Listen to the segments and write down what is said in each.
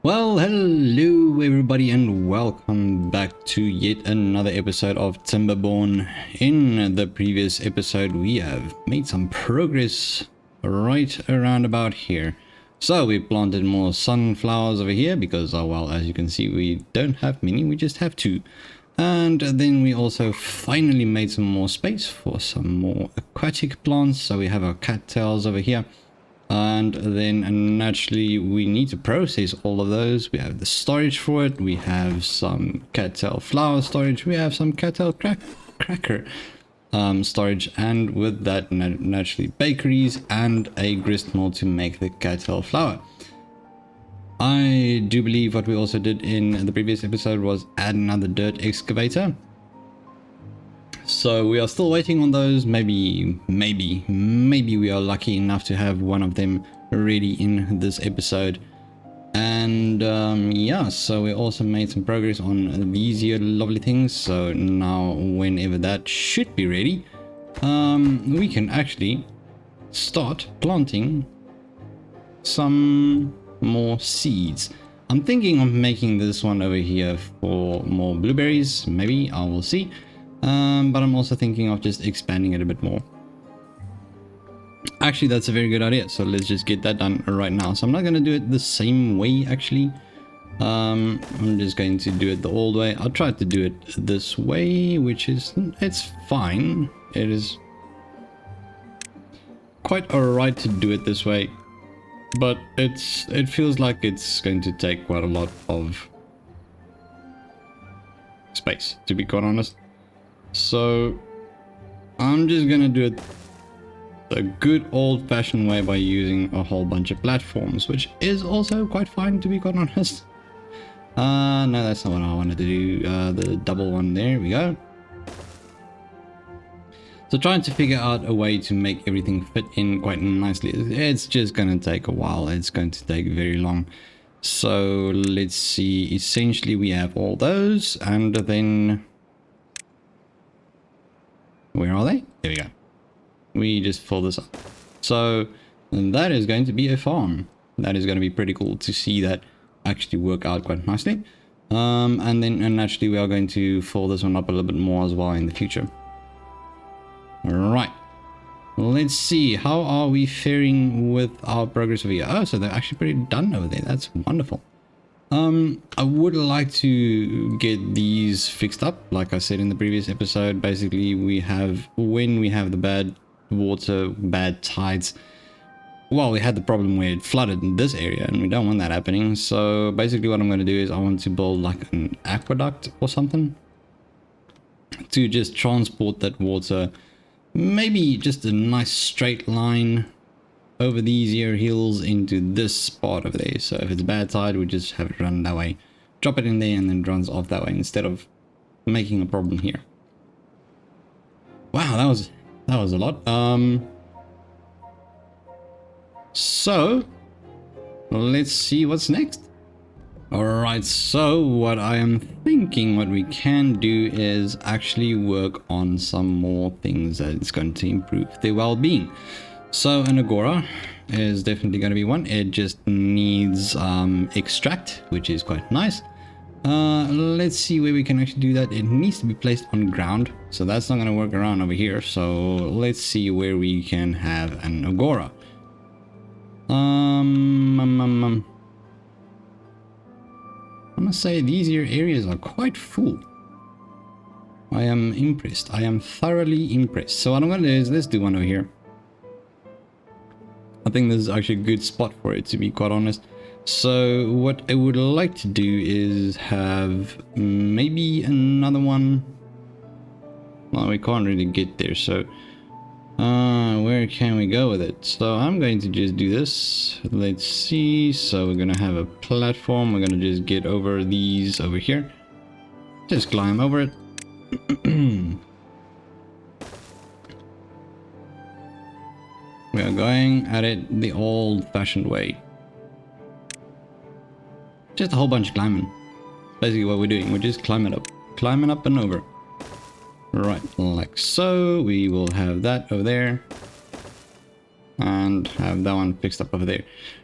Well, hello everybody and welcome back to yet another episode of Timberborn. In the previous episode we have made some progress right around about here. So we planted more sunflowers over here because, oh well, as you can see we don't have many, we just have two. And then we also finally made some more space for some more aquatic plants. So we have our cattails over here. And then naturally we need to process all of those. We have the storage for it. We have some cattail flour storage. We have some cattail cracker storage. And with that naturally bakeries and a grist mill to make the cattail flour. I do believe what we also did in the previous episode was add another dirt excavator. So we are still waiting on those. Maybe we are lucky enough to have one of them ready in this episode. And yeah, so we also made some progress on these here lovely things. So now whenever that should be ready, we can actually start planting some more seeds. I'm thinking of making this one over here for more blueberries. Maybe I will see. But I'm also thinking of just expanding it a bit more. Actually, that's a very good idea. So let's just get that done right now. So I'm not going to do it the same way, actually. I'm just going to do it the old way. I'll try to do it this way, which is, it's fine. It is quite alright to do it this way. But it feels like it's going to take quite a lot of space, to be quite honest. So I'm just gonna do it the good old-fashioned way by using a whole bunch of platforms, which is also quite fine, to be quite honest. No, that's not what I wanted to do. The double one, there we go. So trying to figure out a way to make everything fit in quite nicely. It's just gonna take a while. It's going to take very long. So let's see. Essentially we have all those, and then where are they? There we go. We just fill this up. So that is going to be a farm. That is going to be pretty cool to see that actually work out quite nicely. And then naturally we are going to fill this one up a little bit more as well in the future. Alright. Let's see. How are we faring with our progress over here? Oh, so they're actually pretty done over there. That's wonderful. I would like to get these fixed up. Like I said in the previous episode, basically when we have the bad water, bad tides, well, we had the problem where it flooded in this area and we don't want that happening. So basically what I'm going to do is I want to build like an aqueduct or something to just transport that water, maybe just a nice straight line over these here hills into this spot over there. So if it's bad tide, we just have it run that way, drop it in there, and then it runs off that way instead of making a problem here. Wow, that was a lot. So let's see what's next. Alright, so what I am thinking what we can do is actually work on some more things that is going to improve their well-being. So an agora is definitely going to be one. It just needs extract, which is quite nice. Let's see where we can actually do that. It needs to be placed on ground, so that's not going to work around over here. So let's see where we can have an agora. I must say these here areas are quite full. I am impressed. I am thoroughly impressed. So what I'm going to do is let's do one over here. I think this is actually a good spot for it, to be quite honest. So what I would like to do is have maybe another one. Well, we can't really get there, so where can we go with it? So I'm going to just do this. Let's see. So we're gonna have a platform. We're gonna just get over these over here. Just climb over it. We are going at it the old-fashioned way. Just a whole bunch of climbing. Basically what we're doing. We're just climbing up and over. Right, like so. We will have that over there. and have that one fixed up over there.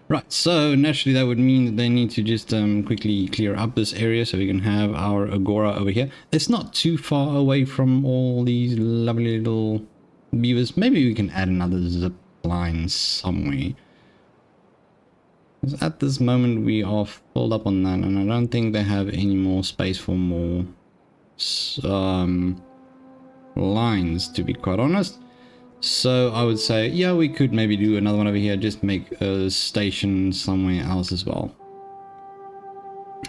Right, so naturally that would mean that they need to just quickly clear up this area so we can have our agora over here. It's not too far away from all these lovely little beavers. Maybe we can add another zip line somewhere. At this moment we are filled up on that, and I don't think they have any more space for more lines, to be quite honest. So I would say, yeah, we could maybe do another one over here, just make a station somewhere else as well.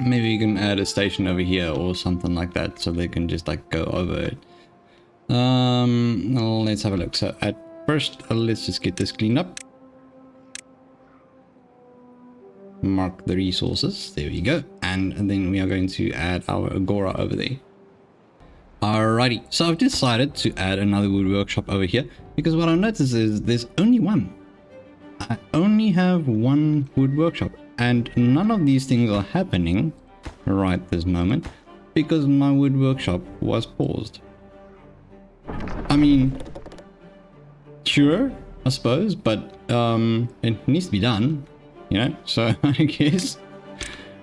Maybe we can add a station over here or something like that, so they can just like go over it. Let's have a look. So at first, let's just get this cleaned up. Mark the resources, there we go, and then we are going to add our agora over there. Alrighty, so I've decided to add another wood workshop over here because what I've noticed is there's only one. I only have one wood workshop, and none of these things are happening right this moment because my wood workshop was paused. I mean, sure, I suppose, but it needs to be done, you know, so I guess.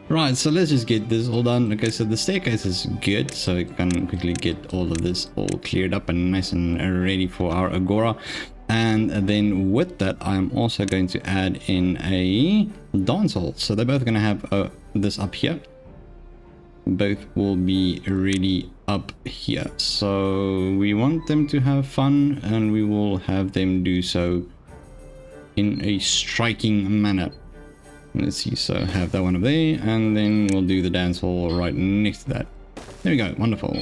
Right, so let's just get this all done. Okay, so the staircase is good, so we can quickly get all of this all cleared up and nice and ready for our agora. And then with that, I'm also going to add in a dance hall. So they're both going to have this up here. Both will be really up here. So we want them to have fun, and we will have them do so in a striking manner. Let's see, so have that one over there, and then we'll do the dance hall right next to that. There we go, wonderful.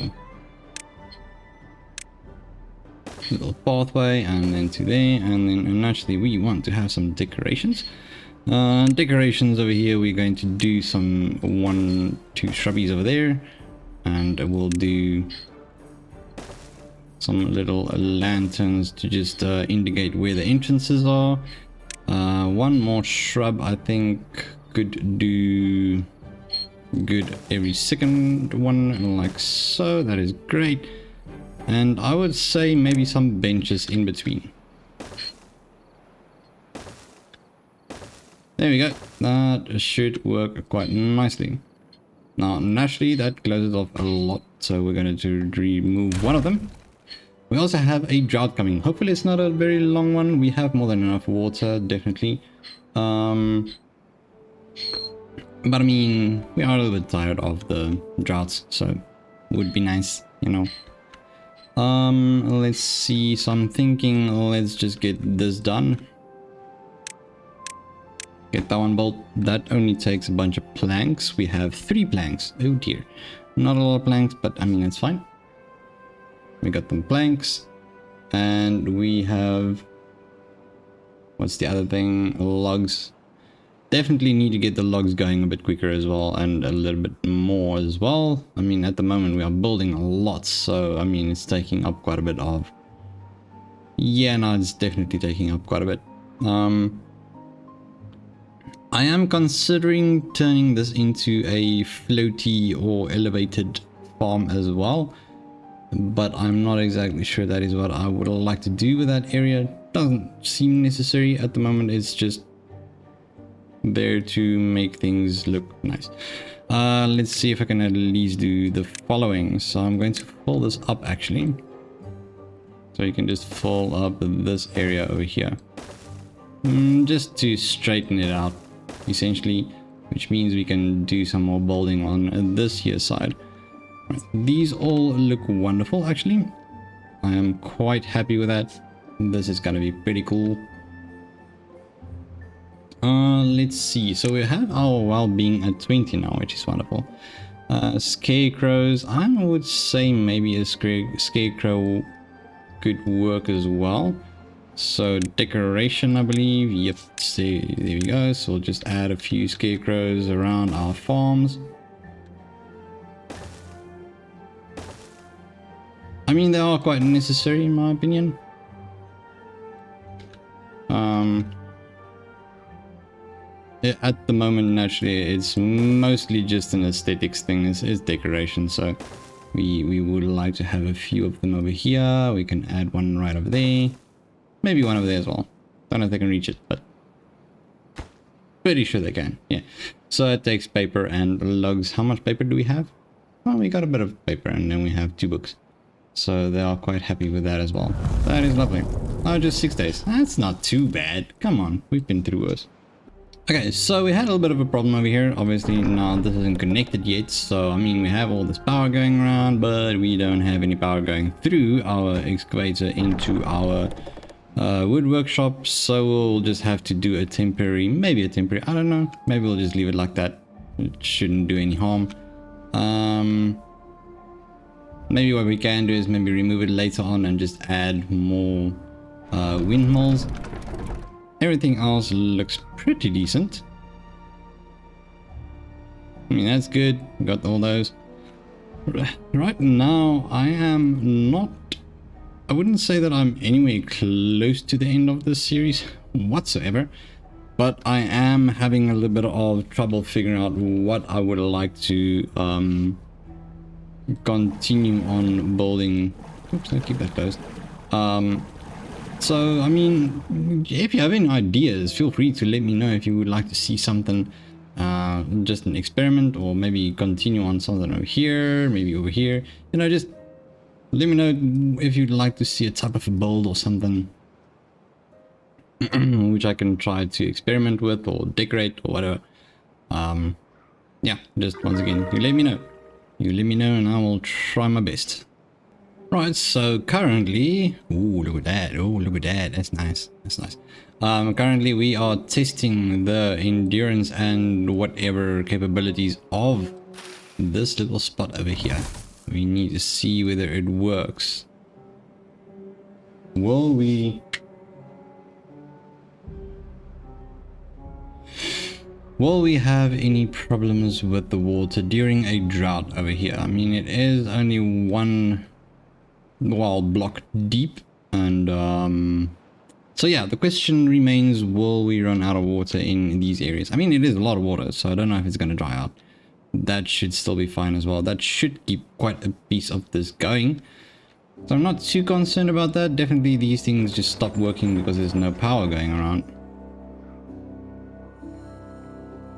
Little pathway, and then to there, and then naturally we want to have some decorations. Decorations over here, we're going to do some 1-2 shrubbies over there, and we'll do some little lanterns to just indicate where the entrances are. One more shrub I think could do good every second one, like so. That is great. And I would say maybe some benches in between. There we go. That should work quite nicely. Now naturally that closes off a lot, so we're going to remove one of them. We also have a drought coming. Hopefully it's not a very long one. We have more than enough water, definitely. But I mean, we are a little bit tired of the droughts, so would be nice, you know. Let's see. So I'm thinking let's just get this done. Get that one built. That only takes a bunch of planks. We have 3 planks. Oh dear. Not a lot of planks, but I mean, it's fine. We got them planks, and we have, what's the other thing? Logs. Definitely need to get the logs going a bit quicker as well, and a little bit more as well. I mean, at the moment we are building a lot, so I mean, it's taking up quite a bit of, yeah, no, it's definitely taking up quite a bit. I am considering turning this into a floaty or elevated farm as well, but I'm not exactly sure that is what I would like to do with that area. Doesn't seem necessary at the moment. It's just there to make things look nice. Let's see if I can at least do the following. So I'm going to fill this up actually, so you can just fill up this area over here, just to straighten it out essentially, which means we can do some more building on this here side. These all look wonderful actually. I am quite happy with that. This is gonna be pretty cool. Let's see. So we have our well-being at 20 now, which is wonderful. Scarecrows, I would say maybe a scarecrow could work as well. So decoration, I believe. Yep, see, there we go. So we'll just add a few scarecrows around our farms. I mean, they are quite necessary in my opinion. At the moment, naturally, it's mostly just an aesthetics thing. It's decoration, so we would like to have a few of them over here. We can add one right over there, maybe one over there as well. Don't know if they can reach it, but pretty sure they can. Yeah. So it takes paper and logs. How much paper do we have? Well, we got a bit of paper, and then we have 2 books. So they are quite happy with that as well. That is lovely. Oh, just 6 days. That's not too bad. Come on, we've been through worse. Okay, so we had a little bit of a problem over here. Obviously, now this isn't connected yet. So, I mean, we have all this power going around, but we don't have any power going through our excavator into our wood workshop. So we'll just have to do a temporary, maybe a temporary, I don't know. Maybe we'll just leave it like that. It shouldn't do any harm. Maybe what we can do is maybe remove it later on and just add more windmills. Everything else looks pretty decent. I mean, that's good. Got all those. Right now, I am not... I wouldn't say that I'm anywhere close to the end of this series whatsoever. But I am having a little bit of trouble figuring out what I would like to continue on building. Oops, I'll keep that closed. So, I mean, if you have any ideas, feel free to let me know if you would like to see something, just an experiment, or maybe continue on something over here, maybe over here. You know, just let me know if you'd like to see a type of a build or something, which I can try to experiment with or decorate or whatever. Yeah, just once again, you let me know. You let me know and I will try my best. Right, so currently, ooh, look at that, oh, look at that, that's nice, that's nice. Currently we are testing the endurance and whatever capabilities of this little spot over here. We need to see whether it works. Will we have any problems with the water during a drought over here? I mean, it is only one block deep, and so yeah, the question remains, will we run out of water in these areas? I mean, it is a lot of water, so I don't know if it's going to dry out. That should still be fine as well. That should keep quite a piece of this going, so I'm not too concerned about that. Definitely these things just stop working because there's no power going around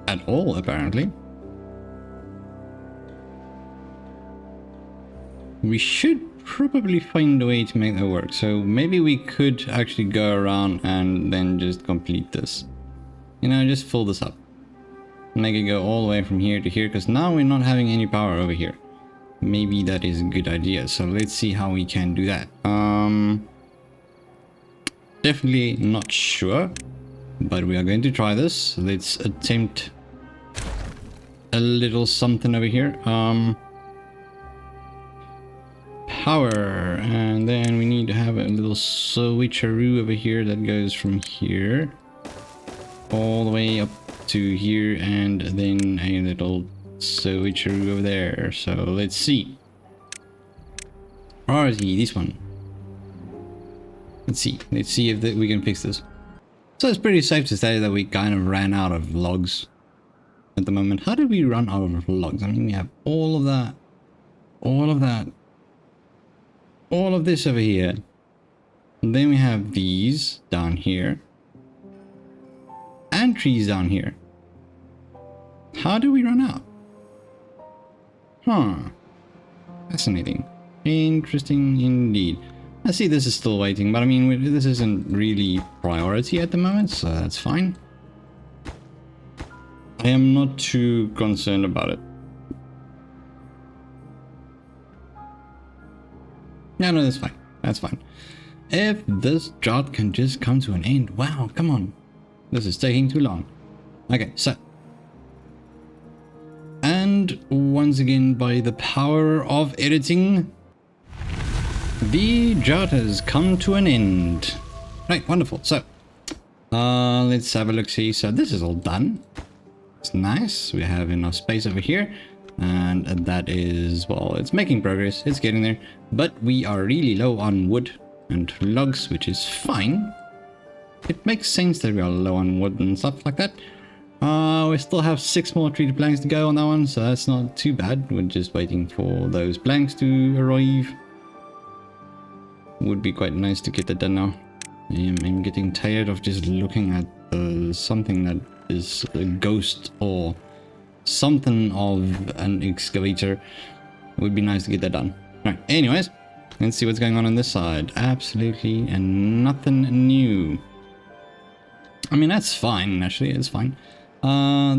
at all, apparently. We should probably find a way to make that work. So maybe we could actually go around and then just complete this. You know, just fill this up. Make it go all the way from here to here, because now we're not having any power over here. Maybe that is a good idea. So let's see how we can do that. Definitely not sure, but we are going to try this. Let's attempt a little something over here. Power, and then we need to have a little switcheroo over here that goes from here all the way up to here, and then a little switcheroo over there. So let's see. Priority, this one. Let's see if we can fix this. So it's pretty safe to say that we kind of ran out of logs at the moment. How did we run out of logs? I mean, we have all of that, all of that, all of this over here, and then we have these down here and trees down here. How do we run out? Huh, fascinating, interesting indeed. I see this is still waiting, but I mean, this isn't really priority at the moment, so that's fine. I am not too concerned about it. No, that's fine. That's fine. If this drought can just come to an end. Wow, come on. This is taking too long. Okay, so. And once again, by the power of editing, the drought has come to an end. Right, wonderful. So, let's have a look, see. So this is all done. It's nice. We have enough space over here. And that is, well, it's making progress. It's getting there. But we are really low on wood and logs, which is fine. It makes sense that we are low on wood and stuff like that. We still have 6 more treated planks to go on that one, so that's not too bad. We're just waiting for those planks to arrive. Would be quite nice to get that done now. I'm getting tired of just looking at something that is a ghost or something of an excavator. It would be nice to get that done. Right, anyways, let's see what's going on this side. Absolutely and nothing new. I mean, that's fine, actually, it's fine.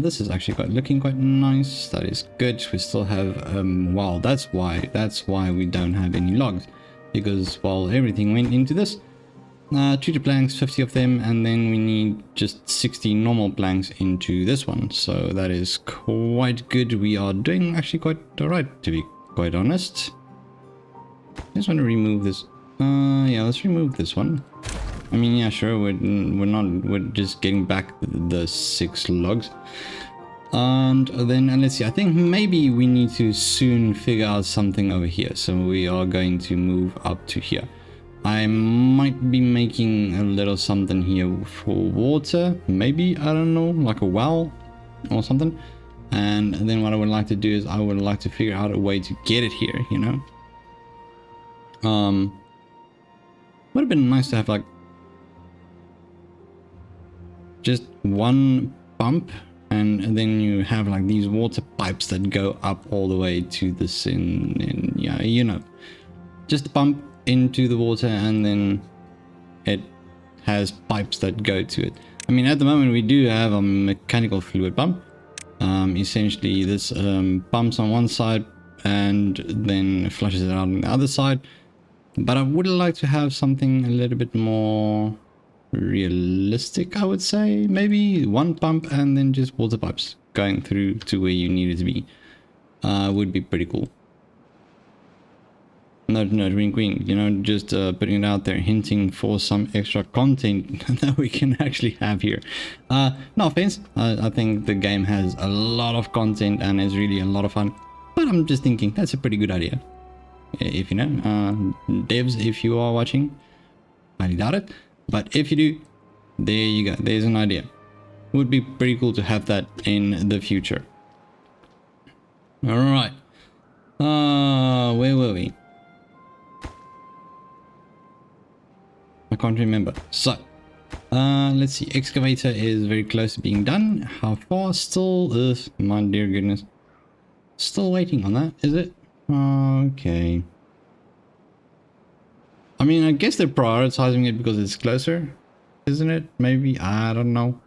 This is actually looking quite nice. That is good. We still have, well, that's why we don't have any logs. Because, well, everything went into this. Treated planks, 50 of them, and then we need just 60 normal planks into this one. So that is quite good. We are doing actually quite alright, to be quite honest. I just want to remove this. Yeah, let's remove this one. I mean, yeah, sure, we're just getting back the 6 logs. And then let's see, I think maybe we need to soon figure out something over here. So we are going to move up to here. I might be making a little something here for water, maybe, I don't know, like a well or something. And then what I would like to do is I would like to figure out a way to get it here, you know. Would have been nice to have like just one pump, and then you have like these water pipes that go up all the way to this in yeah, you know, just a pump into the water, and then it has pipes that go to it. I mean, at the moment we do have a mechanical fluid pump. Essentially this pumps on one side and then flushes it out on the other side, but I would like to have something a little bit more realistic, I would say. Maybe one pump and then just water pipes going through to where you need it to be. Would be pretty cool. No, wink wink, you know, just putting it out there, hinting for some extra content that we can actually have here. No offense, I think the game has a lot of content and is really a lot of fun, but I'm just thinking that's a pretty good idea. If you know, devs, if you are watching, I doubt it, but if you do, there you go, there's an idea. Would be pretty cool to have that in the future. All right, where were we? I can't remember. So, let's see. Excavator is very close to being done. How far? Still, my dear goodness. Still waiting on that, is it? Okay. I mean, I guess they're prioritizing it because it's closer, isn't it? Maybe, I don't know.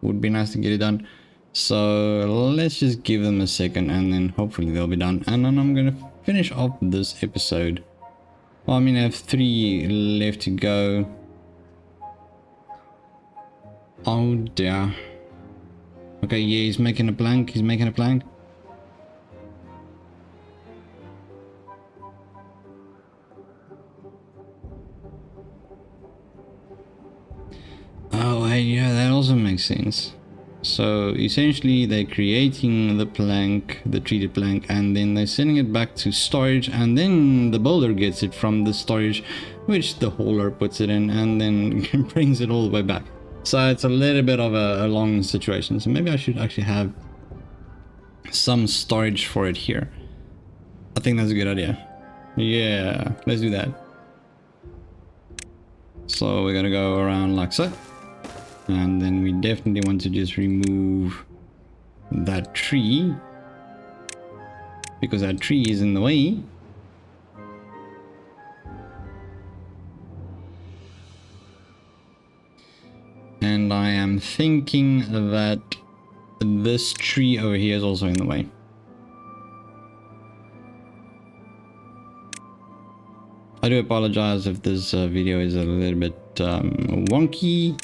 Would be nice to get it done. So, let's just give them a second and then hopefully they'll be done. And then I'm gonna finish off this episode. Well, I mean, I have 3 left to go. Oh dear. Okay, yeah, he's making a plank. He's making a plank. Oh, hey, yeah, that also makes sense. So essentially they're creating the plank, the treated plank, and then they're sending it back to storage, and then the builder gets it from the storage, which the hauler puts it in, and then brings it all the way back. So it's a little bit of a long situation. So maybe I should actually have some storage for it here. I think that's a good idea. Yeah, let's do that. So we're gonna go around like so. And then we definitely want to just remove that tree, because that tree is in the way. And I am thinking that this tree over here is also in the way. I do apologize if this video is a little bit wonky.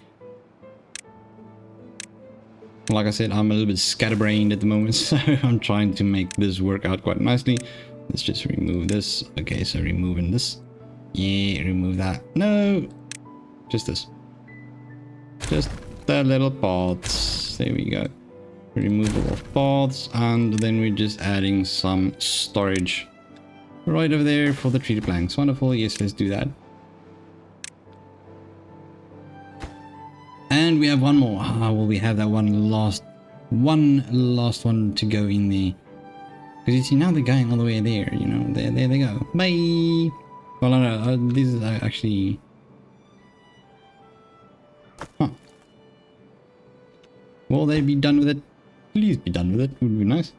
Like I said, I'm a little bit scatterbrained at the moment, so I'm trying to make this work out quite nicely. Let's just remove this. Okay, so removing this. Yeah, remove that. No, just this. Just the little parts. There we go. Removable parts, and then we're just adding some storage right over there for the treated planks. Wonderful. Yes, let's do that. And we have one more. Well, we have that one last one to go in there. Because you see, now they're going all the way there, you know. There they go. Bye! Well, no, this is actually... Huh. Will they be done with it? Please be done with it. Would be nice.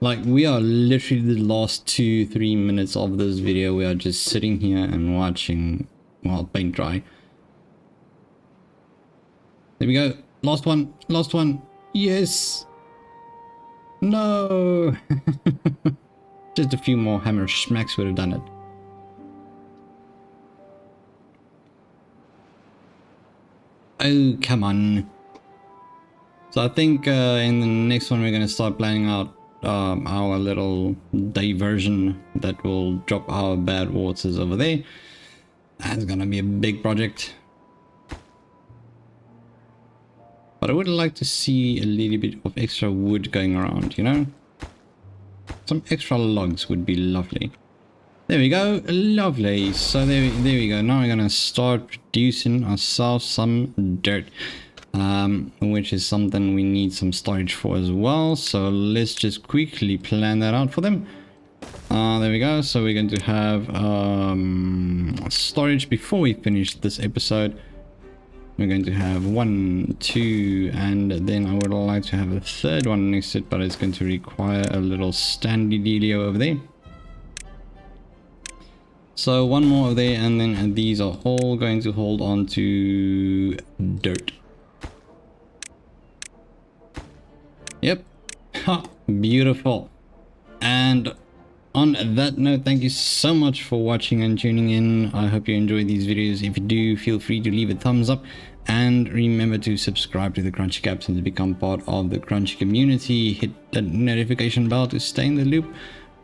Like, we are literally the last 2-3 minutes of this video. We are just sitting here and watching, well, paint dry. There we go. Last one. Last one. Yes. No. Just a few more hammer smacks would have done it. Oh, come on. So I think in the next one we're going to start planning out our little diversion that will drop our bad waters over there. That's going to be a big project. But I would like to see a little bit of extra wood going around, you know? Some extra logs would be lovely. There we go, lovely. So there we go. Now we're gonna start producing ourselves some dirt, which is something we need some storage for as well. So let's just quickly plan that out for them. There we go. So we're going to have storage before we finish this episode. We're going to have 1, 2, and then I would like to have a third one next to it, but it's going to require a little standy dealio over there. So one more over there, and then these are all going to hold on to dirt. Yep. Ha, beautiful. And on that note, thank you so much for watching and tuning in. I hope you enjoyed these videos. If you do, feel free to leave a thumbs up. And remember to subscribe to the Crunchy Captain to become part of the Crunchy community. Hit the notification bell to stay in the loop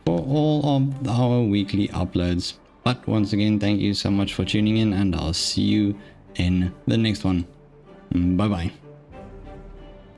for all of our weekly uploads. But once again, thank you so much for tuning in, and I'll see you in the next one. Bye-bye.